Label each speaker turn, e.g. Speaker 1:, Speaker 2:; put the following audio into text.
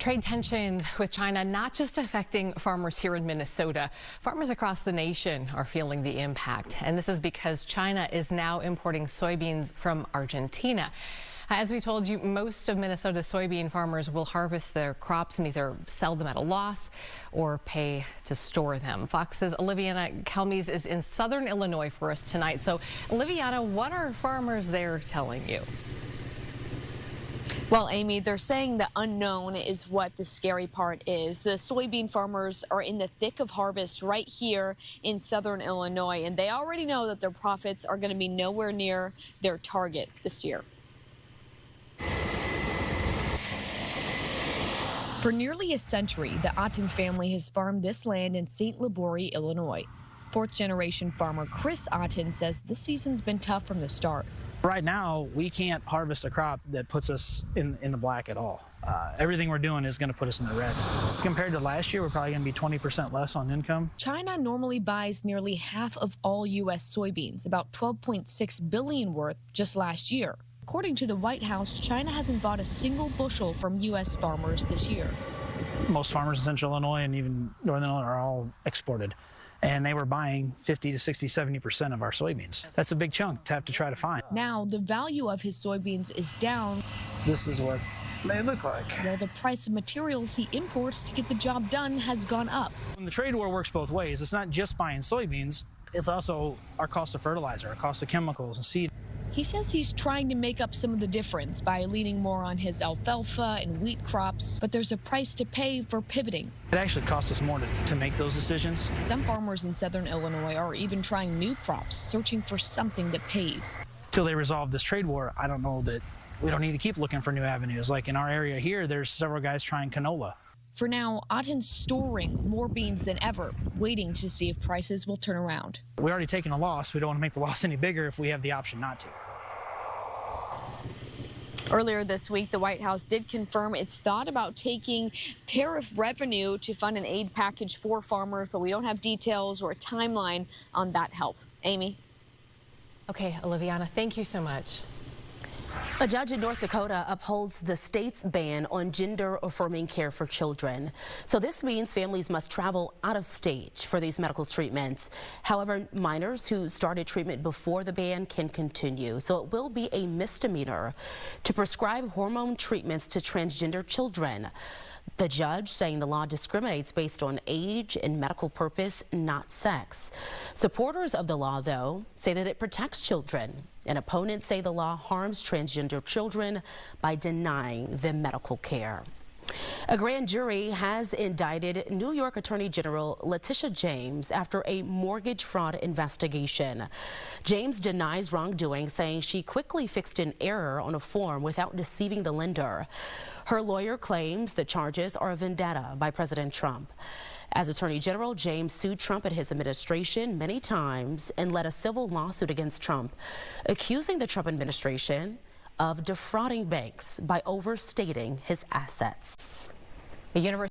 Speaker 1: Trade tensions with China not just affecting farmers here in Minnesota. Farmers across the nation are feeling the impact. And this is because China is now importing soybeans from Argentina. As we told you, most of Minnesota's soybean farmers will harvest their crops and either sell them at a loss or pay to store them. Fox's Oliviana Kelmes is in southern Illinois for us tonight. So, Oliviana, what are farmers there telling you?
Speaker 2: Well, Amy, they're saying the unknown is what the scary part is. The soybean farmers are in the thick of harvest right here in southern Illinois, and they already know that their profits are going to be nowhere near their target this year. For nearly a century, the Otten family has farmed this land in St. Libory, Illinois. Fourth-generation farmer Chris Otten says this season's been tough from the start.
Speaker 3: Right now, we can't harvest a crop that puts us in the black at all. Everything we're doing is going to put us in the red. Compared to last year, we're probably going to be 20% less on income.
Speaker 2: China normally buys nearly half of all U.S. soybeans, about $12.6 billion worth just last year. According to the White House, China hasn't bought a single bushel from U.S. farmers this year.
Speaker 3: Most farmers in Central Illinois and even Northern Illinois are all exported. And they were buying 50 to 60, 70% of our soybeans. That's a big chunk to have to try to find.
Speaker 2: Now, the value of his soybeans is down.
Speaker 3: This is what they look like.
Speaker 2: While the price of materials he imports to get the job done has gone up.
Speaker 3: When the trade war works both ways, it's not just buying soybeans, it's also our cost of fertilizer, our cost of chemicals and seed.
Speaker 2: He says he's trying to make up some of the difference by leaning more on his alfalfa and wheat crops, but there's a price to pay for pivoting.
Speaker 3: It actually costs us more to make those decisions.
Speaker 2: Some farmers in southern Illinois are even trying new crops, searching for something that pays.
Speaker 3: Till they resolve this trade war, I don't know that we don't need to keep looking for new avenues. Like in our area here, there's several guys trying canola.
Speaker 2: For now, Otten's storing more beans than ever, waiting to see if prices will turn around.
Speaker 3: We're already taking a loss. We don't want to make the loss any bigger if we have the option not to.
Speaker 2: Earlier this week, the White House did confirm its thought about taking tariff revenue to fund an aid package for farmers, but we don't have details or a timeline on that help. Amy?
Speaker 1: Okay, Oliviana, thank you so much.
Speaker 4: A judge in North Dakota upholds the state's ban on gender-affirming care for children. So this means families must travel out of state for these medical treatments. However, minors who started treatment before the ban can continue. So it will be a misdemeanor to prescribe hormone treatments to transgender children. The judge saying the law discriminates based on age and medical purpose, not sex. Supporters of the law, though, say that it protects children, and opponents say the law harms transgender children by denying them medical care. A grand jury has indicted New York Attorney General Letitia James after a mortgage fraud investigation. James denies wrongdoing, saying she quickly fixed an error on a form without deceiving the lender. Her lawyer claims the charges are a vendetta by President Trump. As Attorney General, James sued Trump and his administration many times and led a civil lawsuit against Trump, accusing the Trump administration of defrauding banks by overstating his assets.
Speaker 1: The